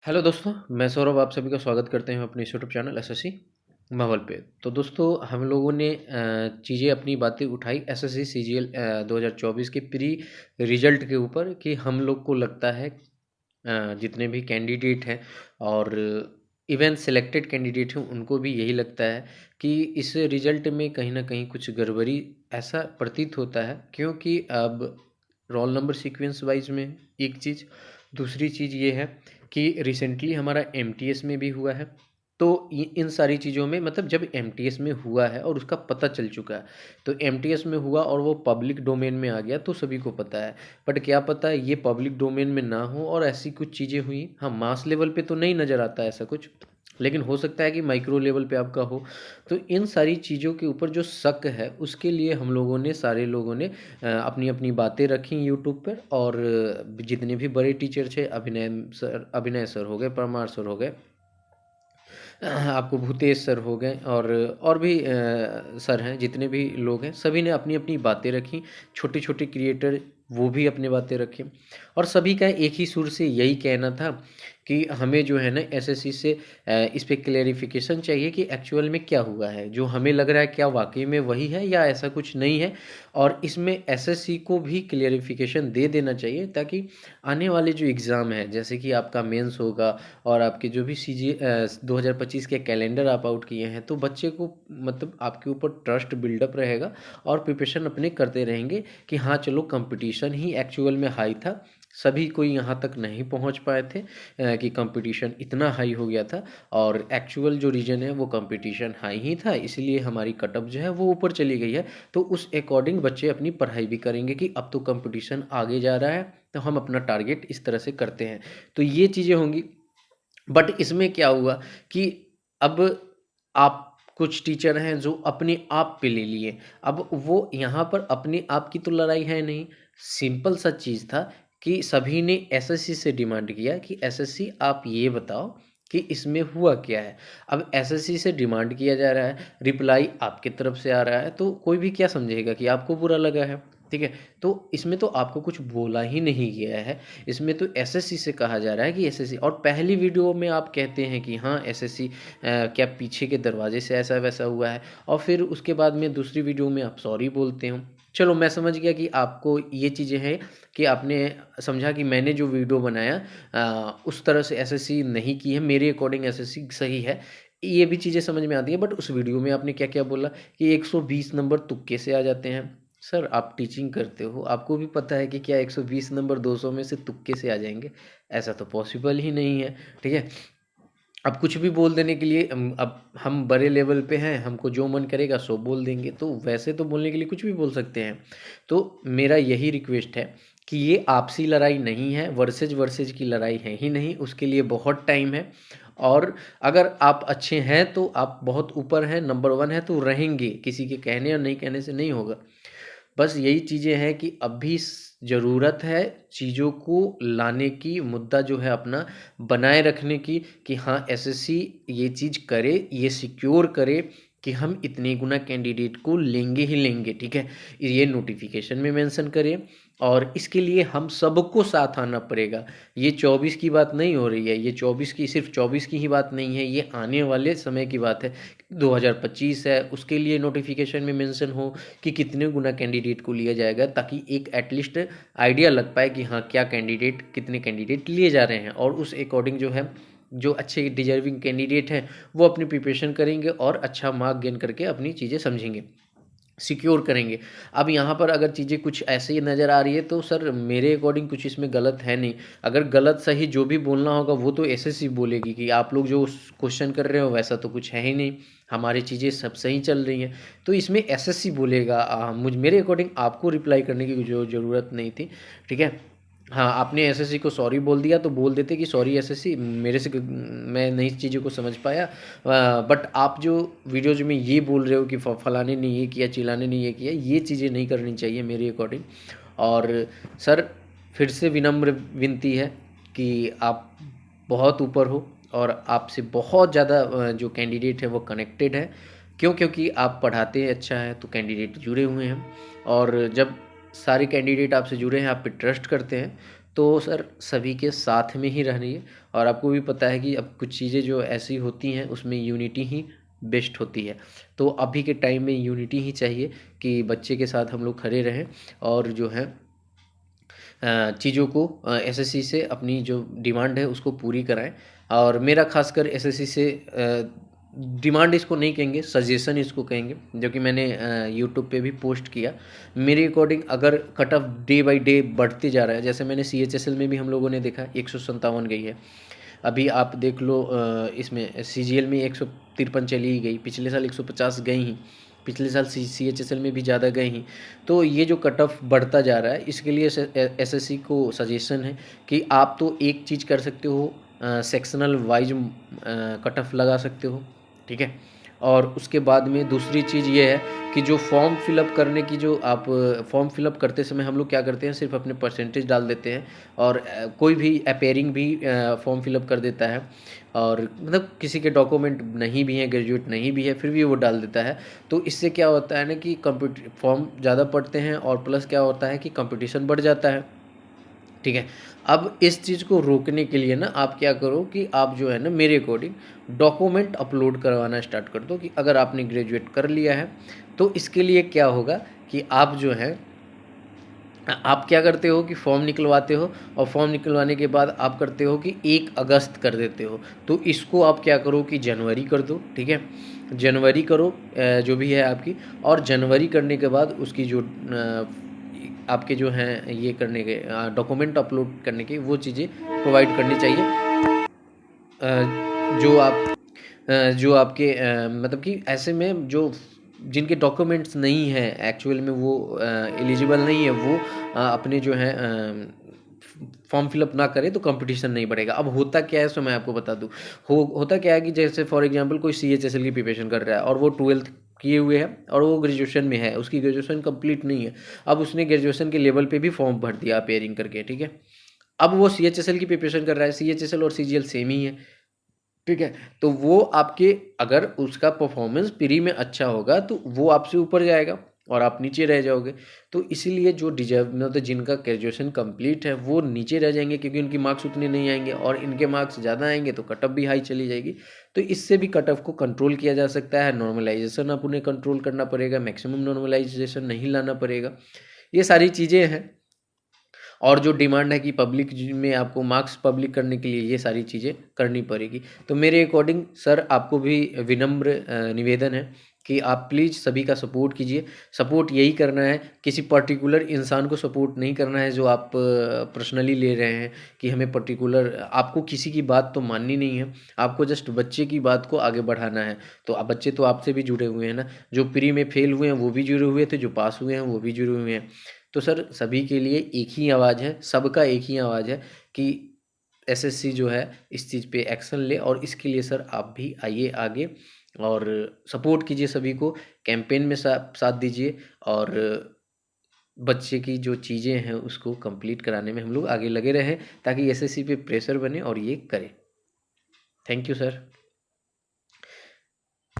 Hello दोस्तों, मैं सौरभ आप सभी का स्वागत करते हैं अपने यूट्यूब चैनल एसएससी माहौल पे। तो दोस्तों हम लोगों ने चीज़ें अपनी बातें उठाई एसएससी सीजीएल 2024 के प्री रिजल्ट के ऊपर कि हम लोग को लगता है जितने भी कैंडिडेट हैं और इवन सेलेक्टेड कैंडिडेट हैं उनको भी यही लगता है कि इस रिजल्ट में कहीं ना कहीं कुछ गड़बड़ी ऐसा प्रतीत होता है, क्योंकि अब रोल नंबर सीक्वेंस वाइज में एक चीज़, दूसरी चीज़ ये है कि रिसेंटली हमारा एमटीएस में भी हुआ है। तो इन सारी चीज़ों में मतलब जब एमटीएस में हुआ है और उसका पता चल चुका है, तो एमटीएस में हुआ और वो पब्लिक डोमेन में आ गया तो सभी को पता है। बट क्या पता है ये पब्लिक डोमेन में ना हो और ऐसी कुछ चीज़ें हुई। हाँ, मास लेवल पे तो नहीं नज़र आता ऐसा कुछ, लेकिन हो सकता है कि माइक्रो लेवल पे आपका हो। तो इन सारी चीज़ों के ऊपर जो शक है उसके लिए हम लोगों ने, सारे लोगों ने अपनी अपनी बातें रखी यूट्यूब पर। और जितने भी बड़े टीचर थे, अभिनय सर हो गए, परमार सर हो गए, आपको भूतेश सर हो गए, और भी सर हैं, जितने भी लोग हैं सभी ने अपनी अपनी बातें रखी। छोटे छोटे क्रिएटर वो भी अपनी बातें रखे और सभी का एक ही सुर से यही कहना था कि हमें जो है ना एसएससी से इस पे क्लेरिफिकेशन चाहिए कि एक्चुअल में क्या हुआ है। जो हमें लग रहा है क्या वाकई में वही है या ऐसा कुछ नहीं है, और इसमें एसएससी को भी क्लेरिफिकेशन दे देना चाहिए ताकि आने वाले जो एग्ज़ाम है, जैसे कि आपका मेंस होगा और आपके जो भी 2025 के कैलेंडर आप आउट किए हैं, तो बच्चे को मतलब आपके ऊपर ट्रस्ट बिल्डअप रहेगा और प्रिपरेशन अपने करते रहेंगे कि हाँ चलो, कंपटीशन ही एक्चुअल में हाई था। सभी कोई यहाँ तक नहीं पहुँच पाए थे कि कंपटीशन इतना हाई हो गया था, और एक्चुअल जो रीजन है वो कंपटीशन हाई ही था, इसलिए हमारी कटअप जो है वो ऊपर चली गई है। तो उस अकॉर्डिंग बच्चे अपनी पढ़ाई भी करेंगे कि अब तो कंपटीशन आगे जा रहा है, तो हम अपना टारगेट इस तरह से करते हैं। तो ये चीज़ें होंगी। बट इसमें क्या हुआ कि अब आप कुछ टीचर हैं जो अपने आप पे ले लिए। अब वो यहाँ पर अपने आप की तो लड़ाई है नहीं, सिंपल सा चीज़ था कि सभी ने एसएससी से डिमांड किया कि एसएससी आप ये बताओ कि इसमें हुआ क्या है। अब एसएससी से डिमांड किया जा रहा है, रिप्लाई आपकी तरफ से आ रहा है, तो कोई भी क्या समझेगा कि आपको बुरा लगा है। ठीक है, तो इसमें तो आपको कुछ बोला ही नहीं गया है। इसमें तो एसएससी से कहा जा रहा है कि एसएससी, और पहली वीडियो में आप कहते हैं कि हाँ एसएससी क्या पीछे के दरवाजे से ऐसा वैसा हुआ है, और फिर उसके बाद में दूसरी वीडियो में आप सॉरी बोलते हो। चलो मैं समझ गया कि आपको ये चीज़ें हैं कि आपने समझा कि मैंने जो वीडियो बनाया उस तरह से एसएससी नहीं की है, मेरे अकॉर्डिंग एसएससी सही है। ये भी चीज़ें समझ में आती है। बट उस वीडियो में आपने क्या क्या बोला कि 120 नंबर तुक्के से आ जाते हैं। सर आप टीचिंग करते हो, आपको भी पता है कि क्या 120 नंबर 200 में से तुक्के से आ जाएंगे? ऐसा तो पॉसिबल ही नहीं है। ठीक है, अब कुछ भी बोल देने के लिए अब हम बड़े लेवल पे हैं, हमको जो मन करेगा सो बोल देंगे, तो वैसे तो बोलने के लिए कुछ भी बोल सकते हैं। तो मेरा यही रिक्वेस्ट है कि ये आपसी लड़ाई नहीं है, वर्सेज वर्सेज की लड़ाई है ही नहीं, उसके लिए बहुत टाइम है। और अगर आप अच्छे हैं तो आप बहुत ऊपर हैं, नंबर वन है तो रहेंगे, किसी के कहने और नहीं कहने से नहीं होगा। बस यही चीज़ें हैं कि अभी ज़रूरत है चीज़ों को लाने की, मुद्दा जो है अपना बनाए रखने की, कि हाँ एसएससी ये चीज़ करे, ये सिक्योर करे कि हम इतने गुना कैंडिडेट को लेंगे ही लेंगे। ठीक है, ये नोटिफिकेशन में मेंशन करें, और इसके लिए हम सबको साथ आना पड़ेगा। ये 24 की बात नहीं हो रही है, ये 24 की, सिर्फ 24 की ही बात नहीं है, ये आने वाले समय की बात है। 2025 है, उसके लिए नोटिफिकेशन में मेंशन हो कि कितने गुना कैंडिडेट को लिया जाएगा, ताकि एक एटलीस्ट आइडिया लग पाए कि हाँ क्या कैंडिडेट, कितने कैंडिडेट लिए जा रहे हैं, और उस अकॉर्डिंग जो है जो अच्छे डिजर्विंग कैंडिडेट हैं वो अपनी प्रिपरेशन करेंगे और अच्छा मार्क गेन करके अपनी चीज़ें समझेंगे, सिक्योर करेंगे। अब यहाँ पर अगर चीज़ें कुछ ऐसे ही नज़र आ रही है तो सर मेरे अकॉर्डिंग कुछ इसमें गलत है नहीं। अगर गलत सही जो भी बोलना होगा वो तो एसएससी बोलेगी कि आप लोग जो क्वेश्चन कर रहे हो वैसा तो कुछ है ही नहीं, हमारी चीज़ें सब सही चल रही हैं। तो इसमें एसएससी बोलेगा, मेरे अकॉर्डिंग आपको रिप्लाई करने की जो ज़रूरत नहीं थी। ठीक है, हाँ आपने एसएससी को सॉरी बोल दिया तो बोल देते कि सॉरी एसएससी, मेरे से मैं नई चीज़ों को समझ पाया। बट आप जो वीडियोज में ये बोल रहे हो कि फलाने ने ये किया, चिलाने ने ये किया, ये चीज़ें नहीं करनी चाहिए मेरे अकॉर्डिंग। और सर फिर से विनम्र विनती है कि आप बहुत ऊपर हो और आपसे बहुत ज़्यादा जो कैंडिडेट है वो कनेक्टेड है। क्यों? क्योंकि आप पढ़ाते अच्छा है तो कैंडिडेट जुड़े हुए हैं, और जब सारे कैंडिडेट आपसे जुड़े हैं, आप पे ट्रस्ट करते हैं, तो सर सभी के साथ में ही रहनी और आपको भी पता है कि अब कुछ चीज़ें जो ऐसी होती हैं उसमें यूनिटी ही बेस्ट होती है। तो अभी के टाइम में यूनिटी ही चाहिए कि बच्चे के साथ हम लोग खड़े रहें और जो है चीज़ों को एसएससी से अपनी जो डिमांड है उसको पूरी कराएं। और मेरा खासकर एसएससी से डिमांड इसको नहीं कहेंगे, सजेशन इसको कहेंगे, जो कि मैंने यूट्यूब पे भी पोस्ट किया। मेरे अकॉर्डिंग अगर cut off day by day बढ़ते जा रहा है, जैसे मैंने सीएचएसएल में भी हम लोगों ने देखा 157 गई है। अभी आप देख लो इसमें सीजीएल में 153 चली ही गई, पिछले साल 150 गई ही, पिछले साल सीएचएसएल में भी ज़्यादा गए ही। तो ये जो कट ऑफ बढ़ता जा रहा है, इसके लिए एसएससी को सजेशन है कि आप तो एक चीज़ कर सकते हो, सेक्शनल वाइज कट ऑफ लगा सकते हो, ठीक है। और उसके बाद में दूसरी चीज़ ये है कि जो फॉर्म फिलअप करने की, जो आप फॉर्म फिलअप करते समय हम लोग क्या करते हैं, सिर्फ अपने परसेंटेज डाल देते हैं और कोई भी अपेयरिंग भी फॉर्म फिलअप कर देता है और मतलब किसी के डॉक्यूमेंट नहीं भी हैं, ग्रेजुएट नहीं भी है, फिर भी वो डाल देता है। तो इससे क्या होता है ना कि फॉर्म ज़्यादा पड़ते हैं और प्लस क्या होता है कि कंपटीशन बढ़ जाता है, ठीक है। अब इस चीज़ को रोकने के लिए ना आप क्या करो कि आप जो है ना मेरे अकॉर्डिंग डॉक्यूमेंट अपलोड करवाना स्टार्ट कर दो कि अगर आपने ग्रेजुएट कर लिया है तो इसके लिए क्या होगा कि आप जो है आप क्या करते हो कि फॉर्म निकलवाते हो और फॉर्म निकलवाने के बाद आप करते हो कि 1 अगस्त कर देते हो। तो इसको आप क्या करो कि जनवरी कर दो, ठीक है। जनवरी करो जो भी है आपकी, और जनवरी करने के बाद उसकी जो आपके जो हैं ये करने के डॉक्यूमेंट अपलोड करने के वो चीज़ें प्रोवाइड करनी चाहिए। जो आप जो आपके मतलब कि ऐसे में जो जिनके डॉक्यूमेंट्स नहीं हैं एक्चुअल में, वो एलिजिबल नहीं है, वो अपने जो है फॉर्म फिलअप ना करें तो कंपटीशन नहीं बढ़ेगा। अब होता क्या है सो मैं आपको बता दूं, होता क्या है कि जैसे फॉर एग्जांपल कोई सीएचएसएल की प्रिपरेशन कर रहा है और वो 12th किए हुए हैं और वो ग्रेजुएशन में है, उसकी ग्रेजुएशन कंप्लीट नहीं है। अब उसने ग्रेजुएशन के लेवल पे भी फॉर्म भर दिया पेयरिंग करके, ठीक है। अब वो सीएचएसएल की प्रिपरेशन कर रहा है, सीएचएसएल और सीजीएल सेम ही है, ठीक है। तो वो आपके, अगर उसका परफॉर्मेंस प्री में अच्छा होगा तो वो आपसे ऊपर जाएगा और आप नीचे रह जाओगे। तो इसीलिए जो डिजर्व मतलब जिनका ग्रेजुएशन कंप्लीट है वो नीचे रह जाएंगे, क्योंकि उनकी मार्क्स उतने नहीं आएंगे, और इनके मार्क्स ज़्यादा आएंगे तो कट ऑफ भी हाई चली जाएगी। तो इससे भी कट ऑफ को कंट्रोल किया जा सकता है। नॉर्मलाइजेशन आप उन्हें कंट्रोल करना पड़ेगा, मैक्सिमम नॉर्मलाइजेशन नहीं लाना पड़ेगा। ये सारी चीज़ें हैं। और जो डिमांड है कि पब्लिक में आपको मार्क्स पब्लिक करने के लिए ये सारी चीज़ें करनी पड़ेगी। तो मेरे अकॉर्डिंग सर आपको भी विनम्र निवेदन है कि आप प्लीज़ सभी का सपोर्ट कीजिए। सपोर्ट यही करना है, किसी पर्टिकुलर इंसान को सपोर्ट नहीं करना है जो आप पर्सनली ले रहे हैं कि हमें पर्टिकुलर, आपको किसी की बात तो माननी नहीं है, आपको जस्ट बच्चे की बात को आगे बढ़ाना है। तो अब बच्चे तो आपसे भी जुड़े हुए हैं ना, जो प्री में फेल हुए हैं वो भी जुड़े हुए थे, जो पास हुए हैं वो भी जुड़े हुए हैं। तो सर सभी के लिए एक ही आवाज़ है, सबका एक ही आवाज़ है कि एसएससी जो है इस चीज़ पे एक्शन ले, और इसके लिए सर आप भी आइए आगे और सपोर्ट कीजिए सभी को, कैंपेन में साथ दीजिए और बच्चे की जो चीज़ें हैं उसको कंप्लीट कराने में हम लोग आगे लगे रहें, ताकि एसएससी पे प्रेशर बने और ये करे। Thank you sir.